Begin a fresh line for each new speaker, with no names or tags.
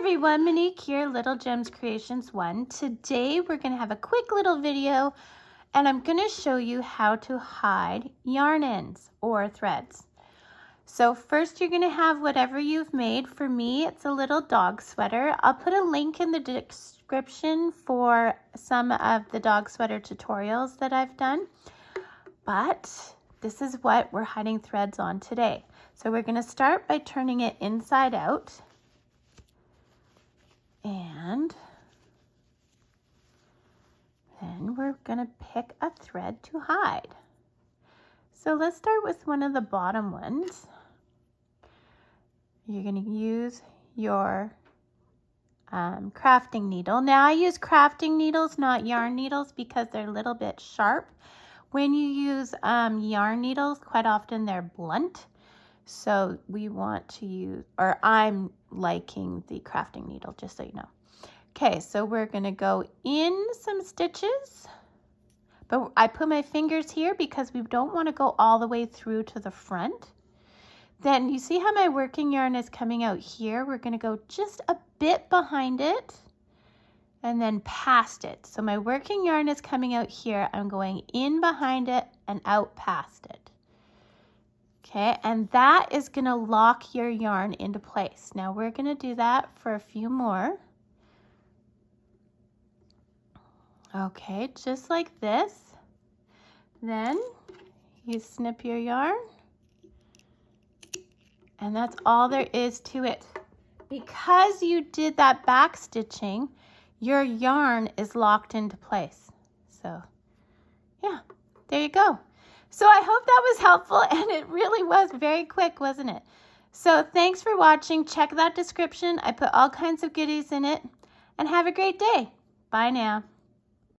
everyone, Monique here, Little Gems Creations 1. Today we're going to have a quick little video and I'm going to show you how to hide yarn ends or threads. So first you're going to have whatever you've made. For me it's a little dog sweater. I'll put a link in the description for some of the dog sweater tutorials that I've done. But this is what we're hiding threads on today. So we're going to start by turning it inside out. And then we're going to pick a thread to hide. So let's start with one of the bottom ones. You're going to use your crafting needle. Now I use crafting needles, not yarn needles, because they're a little bit sharp. When you use yarn needles, quite often they're blunt. So we want to use, or I'm liking the crafting needle, just so you know. Okay, so we're going to go in some stitches, but I put my fingers here because we don't want to go all the way through to the front. Then you see how my working yarn is coming out here? We're going to go just a bit behind it and then past it. So my working yarn is coming out here. I'm going in behind it and out past it. Okay, and that is going to lock your yarn into place. Now we're going to do that for a few more. Okay, just like this. Then you snip your yarn. And that's all there is to it. Because you did that back stitching, your yarn is locked into place. So yeah, there you go. So I hope that was helpful, and it really was very quick, wasn't it? So thanks for watching. Check that description. I put all kinds of goodies in it, and have a great day. Bye now.